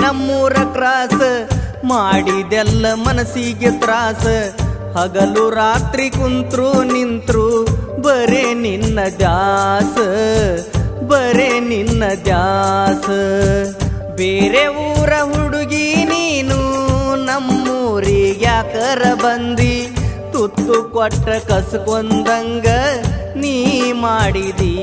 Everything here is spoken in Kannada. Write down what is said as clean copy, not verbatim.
ನಮ್ಮೂರ ಕ್ರಾಸ ಮಾಡಿದೆಲ್ಲ ಮನಸ್ಸಿಗೆ ತ್ರಾಸ ಹಗಲು ರಾತ್ರಿ ಕುಂತ್ರು ನಿಂತ್ರು ಬರೇ ನಿನ್ನ ದ್ಯಾಸ ಬರೇ ನಿನ್ನ ದ್ಯಾಸ ಬೇರೆ ಊರ ಹುಡುಗಿ ನೀನು ನಮ್ಮೂರಿಗೆ ಯಾಕರ ಬಂದಿ ತುತ್ತು ಕೊಟ್ಟ ಕಸ್ಕೊಂದಂಗ ನೀ ಮಾಡಿದಿ